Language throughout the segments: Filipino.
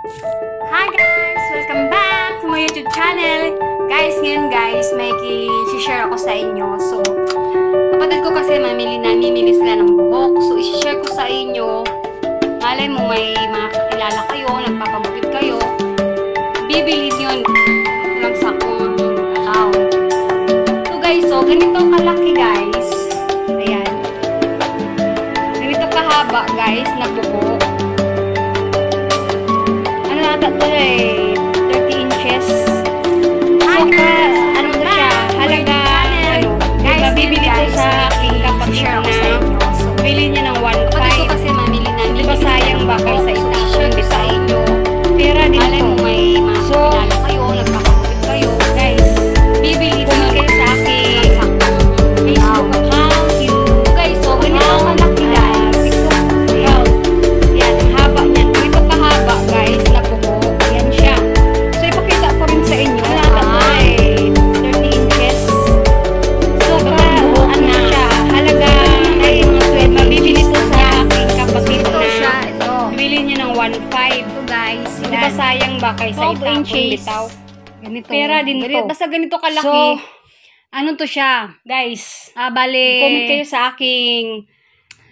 Hi guys! Welcome back to my YouTube channel. Guys, ngayon guys, may i-share ako sa inyo. So, kapatid ko kasi namimili sila ng buhok. So, i-share ko sa inyo. Malay mo may mga kakilala kayo, nagpapagupit kayo. Bibili nyo lang sa akong account. So guys, so ganito kalaki guys. Ayan. Ganito kahaba guys, na buhok. Ito eh, 30 inches. So, ano to siya? Halaga, guys, mabibili ko sa aking kapag share ako sa inyo. So, bili niya ng 1.5. Kapag ko kasi mamili na. Diba sayang ba kayo sa itapon sa inyo? Pera din to. Mo may mga kilala kayo, nagpapagupit kayo. Guys, bibili ko kayo sa aking Facebook account. Guys, so, ganito ang malaki guys. Yan, ang haba niyan. Ganito kahaba guys, na buhok. Sayang ba kay sa itapon bitaw. Ganito. Pera din to. Basta ganito kalaki. So, ano to siya, guys? Bale, comment kayo sa aking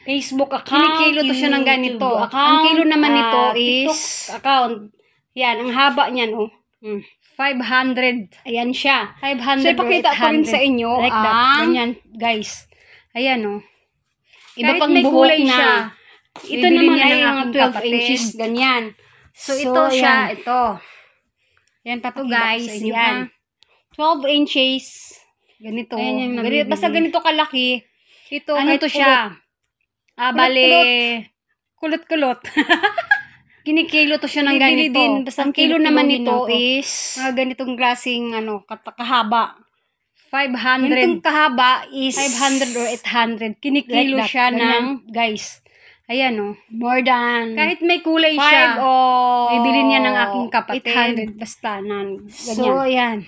Facebook account. Kinikilo to siya ng ganito. Ang kilo naman nito is TikTok account. Yan, ang haba niyan, oh. 500. Ayan siya. 500. So, ipakita ko rin sa inyo. Like that. Ganyan, guys. Ayan, oh. Iba pang buhok na. Siya. Ito naman ay mga 12 inches. Ganyan. So, ito siya, ito. Yan, pato guys. Yan. 12 inches. Ganito. Ayan, basta ganito kalaki. Ito, ano to siya? Bale, kulot-kulot. Kinikilo to siya ng ganito. Basta ang kilo naman nito is ganitong klaseng, kahaba. 500. Ganitong kahaba is 500 or 800. Kinikilo like siya ng, guys. Ayan, oh. More than kahit may kulay siya. Bibili niya ng aking kapatid. 800. Basta, ganyan. So, ayan.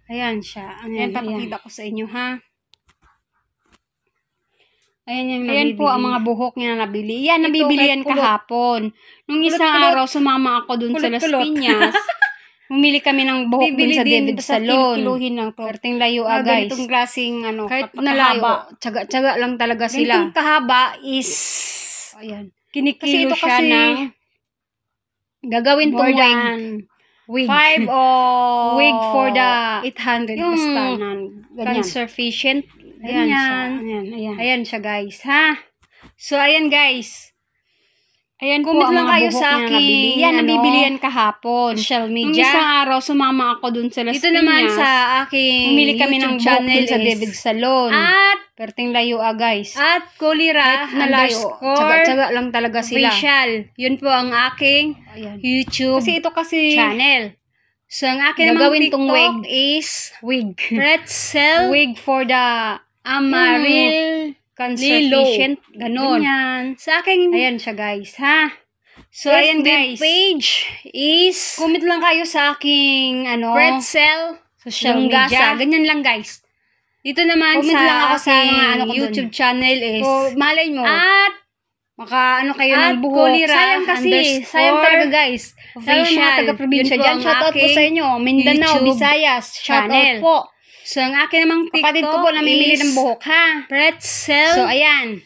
Ayan siya. Ayan, papakita ko sa inyo, ha? Ayan yung nabibili. Ayan po ang mga buhok niya na nabili. Yan, nabibili yan kahapon. Nung isang araw, sumama ako dun sa Las Piñas. Bumili kami ng buhok dun sa David Salon. Kiluhin lang to. Perting layo, guys. Ganitong klaseng, kahit nalayo. Tsaga-tsaga lang talaga sila. Ganitong kahaba is ayan. Kinikilo siya ng gagawin tong wig. 5 o wig for the 800 basta na cancer patient. Ayan. Ayan siya guys, ha? So, ayan guys. Ayan po ang mga buhok sa akin. Yan, nabibili yan kahapon. Social media. Nung isang araw, sumama ako dun sa Las Piñas. Ito naman sa aking bumili kami ng channel sa David Salon. At perting layo, guys. At Kulira na layo. Tsaga-tsaga lang talaga sila. Official. Yun po ang aking YouTube channel. So, ang akin namang TikTok is wig. Pretzel. Wig for the Amaril cancer patient. Ganon. Sa akin, ayan siya guys, ha? So, ayan guys. Page is, comment lang kayo sa aking, Pretzel social media. Ganyan lang guys. Dito naman comment sa lang ako sa mga YouTube channel is, malay mo. At, kayo ng buhok. Sayang kasi. Sayang talaga guys. Official. Mga taga-probinsya dyan. Shoutout po sa inyo. Mindanao, Visayas. Shoutout po. So, ang akin namang TikTok kapatid ko po namimili ng buhok, ha? Pretzel. So, ayan.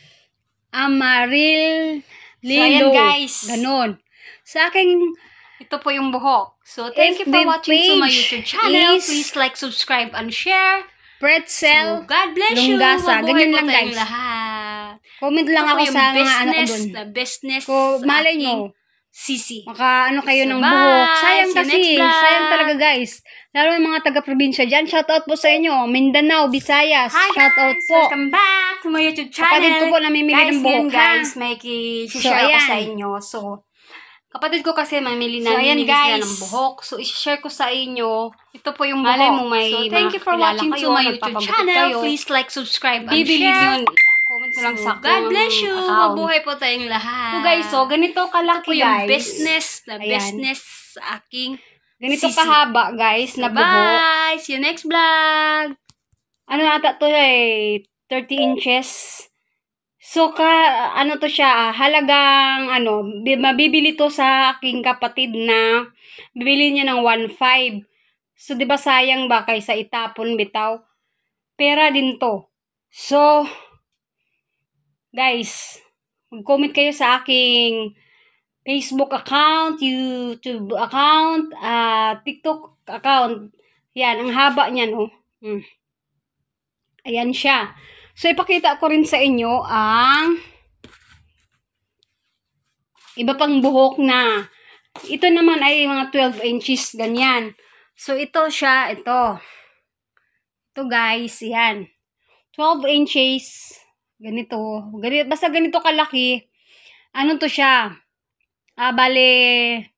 Amaril Lilo. So, ayan guys. Ganon. Sa akin, ito po yung buhok. So, thank you for watching to my YouTube channel. Please like, subscribe, and share. Pretzel. So, God bless you. Ganyan lang guys. Lahat. Comment lang ako sa mga ko dun. The business. Kung malay nyo. Sisi. Kayo ng buhok. Sayang kasi. Sayang talaga guys. Lalo yung mga taga-probinsya dyan. Shoutout po sa inyo. Mindanao, Visayas. Shoutout po. Welcome back to my YouTube channel. Kapatid ko po namimili ng buhok. Guys, may i-share ako sa inyo. So, kapatid ko kasi namimili sila ng buhok. So, i-share ko sa inyo. Ito po yung buhok. Malay mo may thank you for watching to my YouTube channel. Please like, subscribe, and share. Comment mo lang sa God bless you. Mabuhay po tayong lahat. So guys, ganito kalaki guys. Ito po yung business. The business sa aking ganito kahaba guys na buhok. Bye! See you next vlog! Ata to 30 inches. So, ano to siya, halagang, mabibili to sa aking kapatid na bibili niya ng 1.5. So, di ba sayang ba kaysa itapon bitaw? Pera din to. So, guys, mag-comment kayo sa aking Facebook account, YouTube account, TikTok account. Yan, ang haba niyan, oh. Ayan siya. So, ipakita ko rin sa inyo ang iba pang buhok na. Ito naman ay mga 12 inches, ganyan. So, ito siya, ito. Ito guys, yan. 12 inches, ganito. Basta ganito kalaki. Ano to siya? Bale,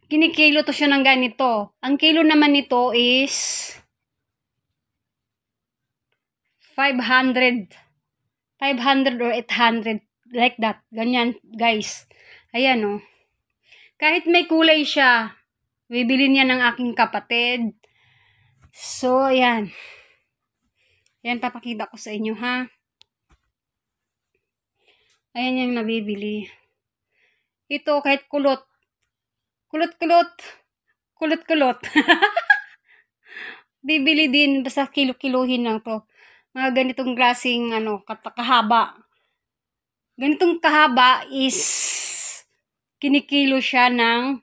kinikilo to siya ng ganito. Ang kilo naman nito is 500 or 800, like that. Ganyan, guys. Ayan, oh. Kahit may kulay siya, bibili niya ng aking kapatid. So, ayan. Ayan, papakita ko sa inyo, ha. Ayan yung nabibili. Ito, kahit kulot. Kulot. Bibili din, basta kilo-kiluhin lang to. Mga ganitong klaseng, kahaba. Ganitong kahaba is, kinikilo siya ng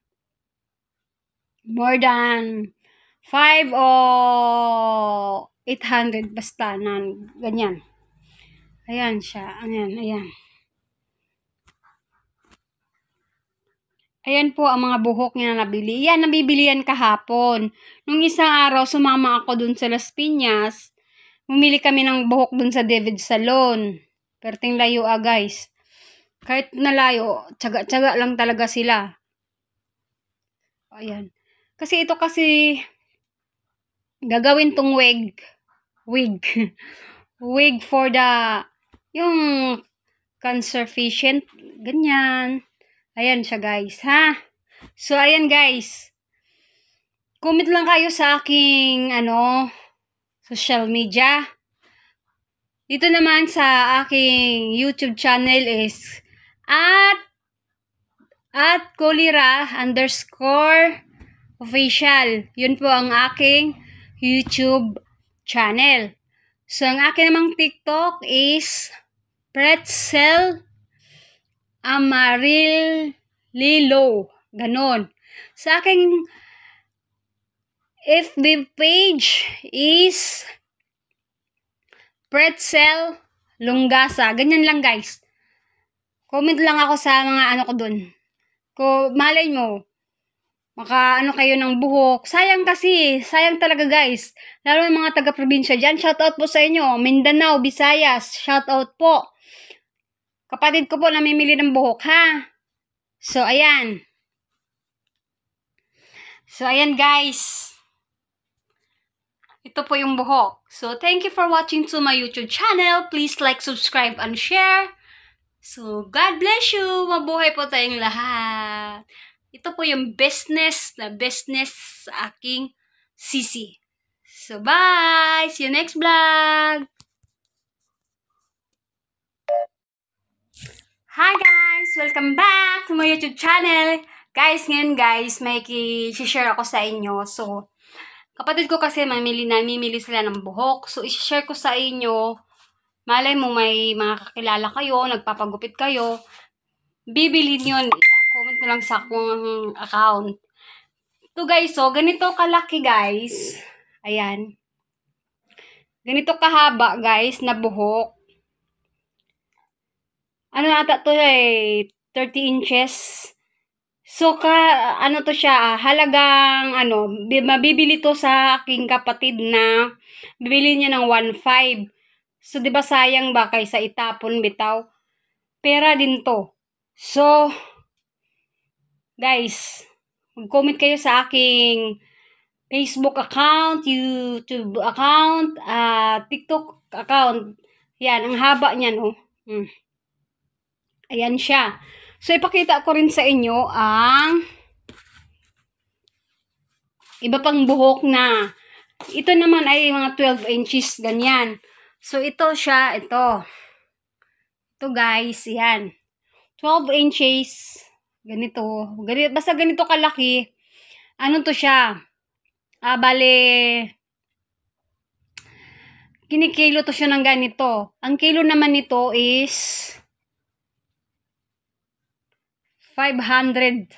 more than 5 o 800, basta, ganyan. Ayan siya, ayan. Ayan po ang mga buhok niya na nabili. Yan, nabibili yan kahapon. Nung isang araw, sumama ako dun sa Las Piñas. Bumili kami ng buhok dun sa David Salon. Perting layo guys. Kahit nalayo, tsaga-tsaga lang talaga sila. Ayan. Kasi ito gagawin tong wig. Wig for yung cancer patient. Ganyan. Ayan siya guys, ha? So, ayan guys. Comment lang kayo sa aking, social media. Dito naman sa aking YouTube channel is at Kolira_official. Yun po ang aking YouTube channel. So, ang aking namang TikTok is Pretzel Amarillo. Ganon. Sa aking FB page is Pretzel Lunggasa. Ganyan lang guys. Comment lang ako sa mga ko dun. Kung malay mo, kayo ng buhok. Sayang talaga guys. Lalo yung mga taga-probinsya dyan. Shoutout po sa inyo. Mindanao, Visayas. Shoutout po. Kapatid ko po namimili ng buhok, ha? So, ayan. Guys. Ito po yung buhok. So, thank you for watching to my YouTube channel. Please like, subscribe, and share. So, God bless you. Mabuhay po tayong lahat. Ito po yung business sa aking sisi. So, bye! See you next vlog! Hi guys! Welcome back to my YouTube channel. Guys, ngayon guys, may i-share ako sa inyo. So, kapatid ko kasi mamimili sila ng buhok. So, i-share ko sa inyo. Malay mo may mga kakilala kayo, nagpapagupit kayo. Bibilhin yun. Comment ko lang sa akong account. Ito guys, so, ganito kalaki guys. Ayan. Ganito kahaba guys, na buhok. Ano ata to 30 inches. So, to siya, halagang, mabibili to sa aking kapatid na bibili niya ng 1.5. So, di ba sayang ba kaysa itapon bitaw? Pera din to. So, guys, mag-comment kayo sa aking Facebook account, YouTube account, TikTok account. Yan, ang haba niyan, oh. Ayan siya. So, ipakita ko rin sa inyo ang iba pang buhok na. Ito naman ay mga 12 inches, ganyan. So, ito siya, ito. Ito guys, yan. 12 inches. Ganito. Basta ganito kalaki. Ano to siya? Bale, kinikilo to siya ng ganito. Ang kilo naman nito is 500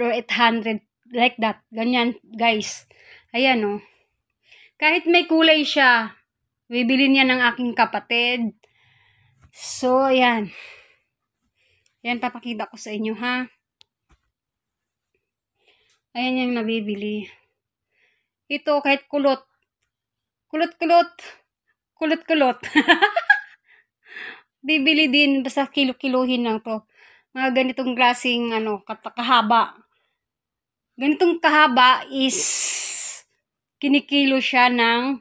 or 800. Like that. Ganyan, guys. Ayan, oh. Kahit may kulay siya, bibili niya ng aking kapatid. So, ayan. Ayan, papakita ko sa inyo, ha. Ayan yung nabibili. Ito, kahit kulot. Kulot. Bibili din, basta kilo-kiluhin lang to. Mga ganitong klaseng, kahaba. Ganitong kahaba is, kinikilo siya ng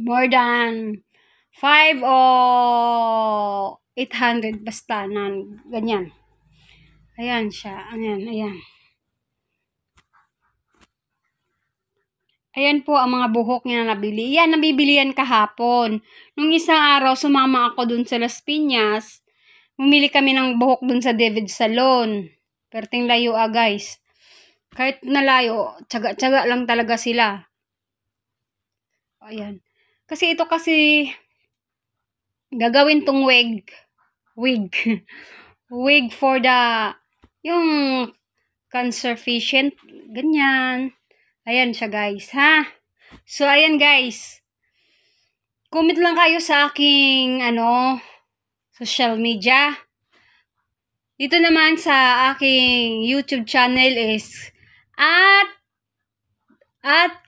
more than 5 o 800, basta na, ganyan. Ayan siya, ayan. Ayan po ang mga buhok niya na nabili. Yan, nabibili yan kahapon. Nung isang araw, sumama ako dun sa Las Piñas. Bumili kami ng buhok dun sa David Salon. Perting layo guys. Kahit nalayo, tsaga-tsaga lang talaga sila. Ayan. Kasi ito gagawin tong wig. Wig for yung cancer patient. Ganyan. Ayan siya guys, ha? So, ayan guys. Comment lang kayo sa aking, social media. Dito naman sa aking YouTube channel is at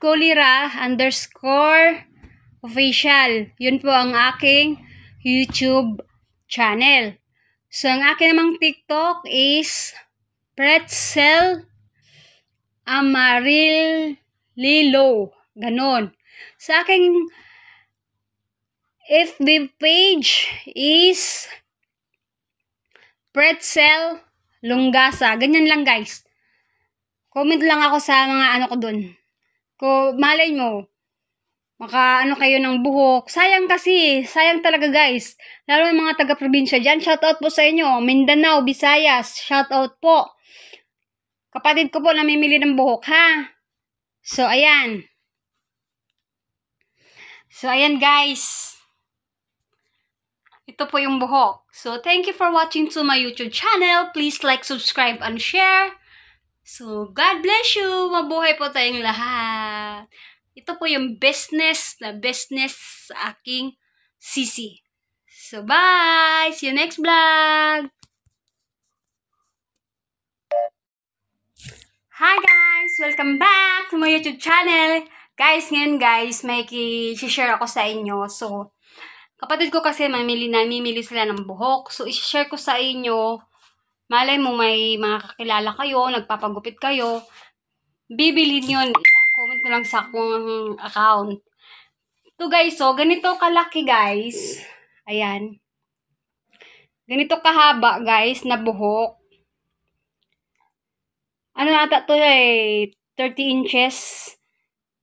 Kulira_official. Yun po ang aking YouTube channel. So, ang aking namang TikTok is Pretzel Amarillo. Ganon. Sa aking FB page is Pretzel Lunggasa. Ganyan lang guys. Comment lang ako sa mga ko dun. Kung malay mo, kayo ng buhok. Sayang talaga guys. Lalo ng mga taga-probinsya dyan. Shoutout po sa inyo. Mindanao, Visayas. Shoutout po. Kapatid ko po namimili ng buhok, ha? So, ayan. Guys. Ito po yung buhok. So, thank you for watching to my YouTube channel. Please like, subscribe, and share. So, God bless you. Mabuhay po tayong lahat. Ito po yung business sa aking sisi. So, bye! See you next vlog! Hi guys! Welcome back to my YouTube channel. Guys, ngayon guys, may i-share ako sa inyo. So, kapatid ko kasi namimili sila ng buhok. So, i-share ko sa inyo. Malay mo may mga kakilala kayo, nagpapagupit kayo. Bibili nyo. Comment mo lang sa akong account. Ito guys, so, ganito kalaki guys. Ayan. Ganito kahaba guys, na buhok. Ano ata to 30 inches.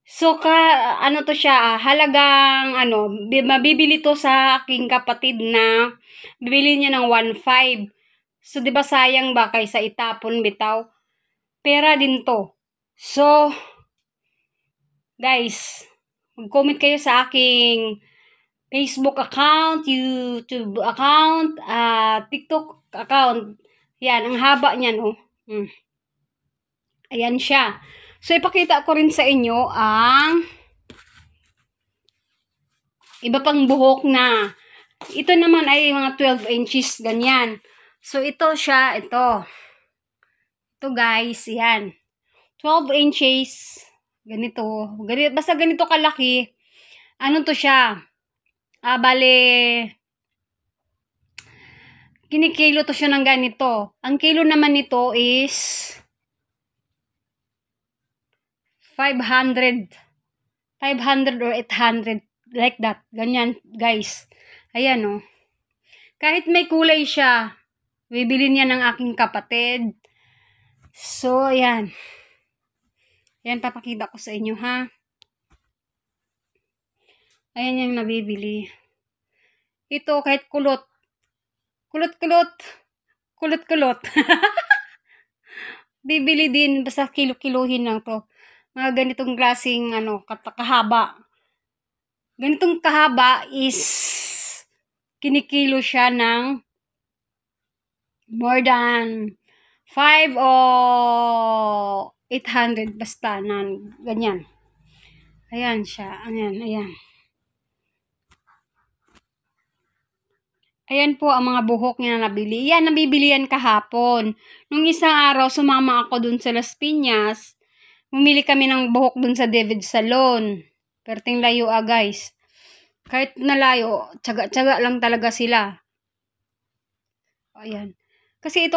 So, to siya, halagang, mabibili to sa aking kapatid na, bibili niya ng 1.5. So, diba sayang ba kaysa itapon bitaw? Pera din to. So, guys, mag-comment kayo sa aking Facebook account, YouTube account, TikTok account. Yan, ang haba niyan, oh. Ayan siya. So, ipakita ko rin sa inyo ang iba pang buhok na. Ito naman ay mga 12 inches, ganyan. So, ito siya, ito. Ito guys, yan. 12 inches, ganito. Basta ganito kalaki. Ano to siya? Bale, kinikilo to siya ng ganito. Ang kilo naman nito is 500 or 800. Like that. Ganyan, guys. Ayan, oh. Kahit may kulay siya, bibili niya ng aking kapatid. So, ayan. Ayan, papakita ko sa inyo, ha. Ayan yung nabibili. Ito kahit kulot. Kulot. Bibili din, basta kilo-kiluhin lang to. Mga ganitong klaseng kahaba. Ganitong kahaba is kinikilo siya ng more than 5 o 800 basta nan ganyan. Ayan siya. Ayan. Ayan po ang mga buhok niya na nabili. Yan, nabibili yan kahapon. Nung isang araw, sumama ako dun sa Las Piñas. Bumili kami ng buhok dun sa David Salon. Perting layo guys. Kahit nalayo, tsaga-tsaga lang talaga sila. Ayan. Kasi ito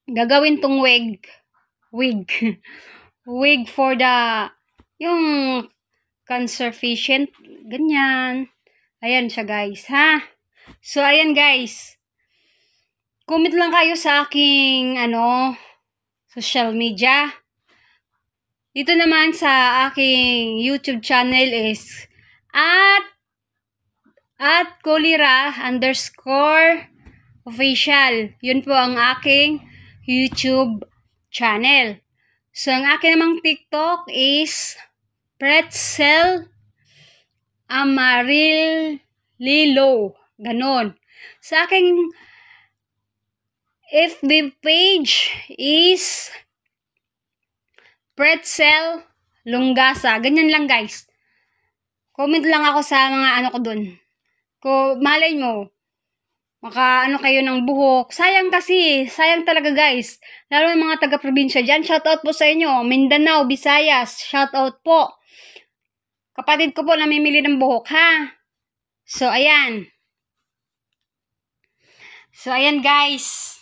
gagawin tong wig. Wig for yung cancer patient. Ganyan. Ayan siya guys, ha? So, ayan guys. Comment lang kayo sa aking, social media. Dito naman sa aking YouTube channel is at Kulira_official. Yun po ang aking YouTube channel. So, ang aking namang TikTok is Pretzel Amarillo. Ganon. Sa aking FB page is Pretzel Lunggasa. Ganyan lang guys. Comment lang ako sa mga ko dun. Kung malay mo, kayo ng buhok. Sayang talaga guys. Lalo yung mga taga-probinsya dyan. Shoutout po sa inyo. Mindanao, Visayas. Shoutout po. Kapatid ko po namimili ng buhok, ha? So, ayan. Guys.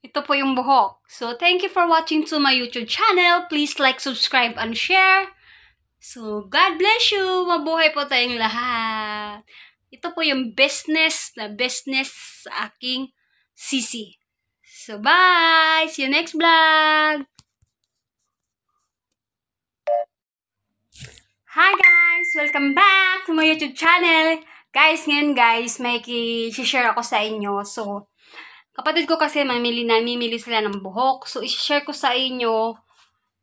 Ito po yung buhok. So, thank you for watching to my YouTube channel. Please like, subscribe, and share. So, God bless you. Mabuhay po tayong lahat. Ito po yung business sa aking sisi. So, bye! See you next vlog! Hi guys! Welcome back to my YouTube channel. Guys, ngayon guys, may i-share ako sa inyo. So, kapatid ko kasi namimili sila ng buhok. So, i-share ko sa inyo.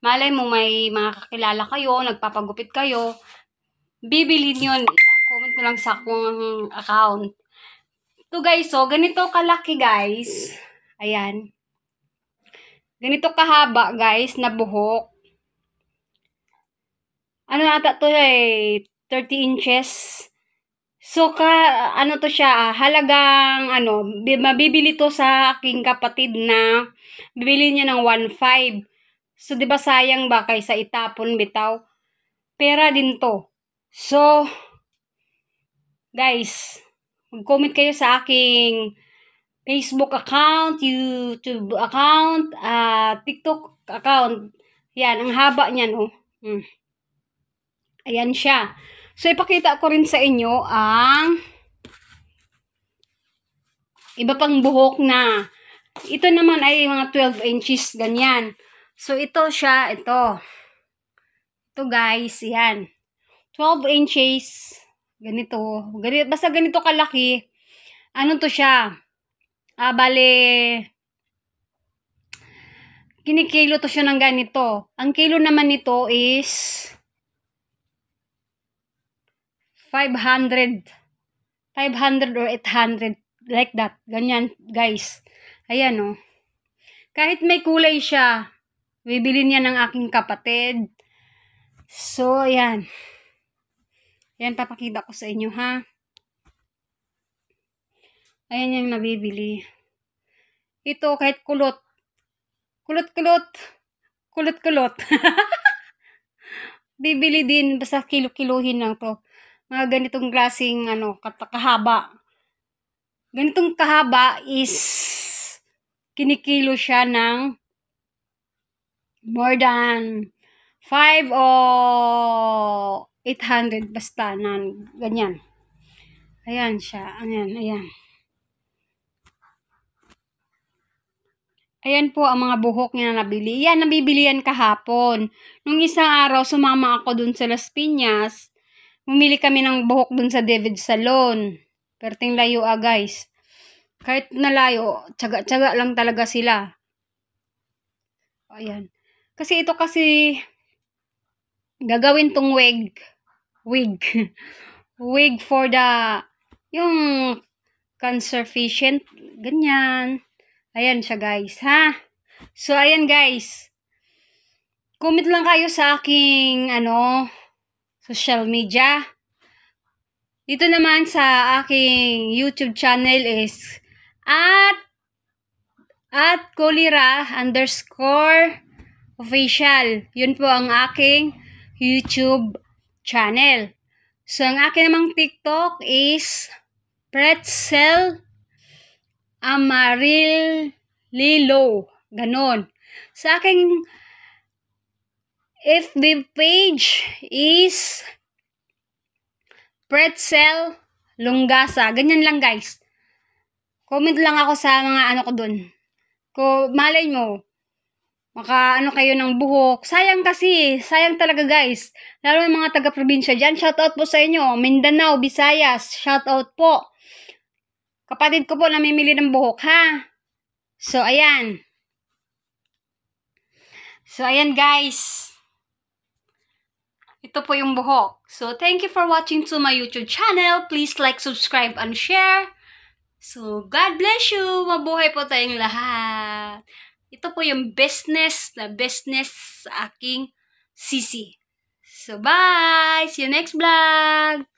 Malay mo may mga kakilala kayo, nagpapagupit kayo. Bibilin yun. Comment mo lang sa akong account. Ito guys, so, ganito kalaki guys. Ayan. Ganito kahaba guys, na buhok. Ata to 30 inches. So, to siya, halagang, mabibili to sa aking kapatid na, bibili niya ng 1.5. So, diba sayang ba kaysa itapon bitaw? Pera din to. So, guys, mag-comment kayo sa aking Facebook account, YouTube account, TikTok account. Yan, ang haba niyan, oh. Ayan siya. So, ipakita ko rin sa inyo ang iba pang buhok na. Ito naman ay mga 12 inches, ganyan. So, ito siya, ito. Ito guys, yan. 12 inches, ganito. Basta ganito kalaki. Ano to siya? Bale, kinikilo to siya ng ganito. Ang kilo naman nito is 500 or 800, like that. Ganyan, guys. Ayan, oh. Kahit may kulay siya, bibili niya ng aking kapatid. So, ayan. Ayan, papakita ko sa inyo, ha. Ayan yung nabibili. Ito, kahit kulot. Bibili din, basta kilo-kiluhin lang to. Mga ganitong klaseng kahaba. Ganitong kahaba is kinikilo siya ng more than 5 o 800 basta nan ganyan. Ayan siya. Ayan. Ayan po ang mga buhok niya na nabili. Yan, nabibili yan kahapon. Nung isang araw, sumama ako dun sa Las Piñas. Bumili kami ng buhok dun sa David Salon. Perting layo guys. Kahit nalayo, tsaga-tsaga lang talaga sila. Ayan. Kasi ito kasi, gagawin tong wig. Wig for the, yung cancer patient. Ganyan. Ayan siya guys, ha? So, ayan guys. Comment lang kayo sa aking, social media. Dito naman sa aking YouTube channel is at Kolira_official. Yun po ang aking YouTube channel. So, ang aking namang TikTok is Pretzel Amarillo. Ganon. Sa aking FB page is Pretzel Lunggasa. Ganyan lang guys. Comment lang ako sa mga ko dun. Kung malay mo, kayo ng buhok. Sayang kasi. Sayang talaga guys. Lalo ng mga taga-probinsya dyan. Shoutout po sa inyo. Mindanao, Visayas. Shoutout po. Kapatid ko po namimili ng buhok, ha? So, ayan. So, ayan guys. Ito po yung buhok. So, thank you for watching to my YouTube channel. Please like, subscribe, and share. So, God bless you. Mabuhay po tayong lahat. Ito po yung business sa aking sisi. So, bye! See you next vlog!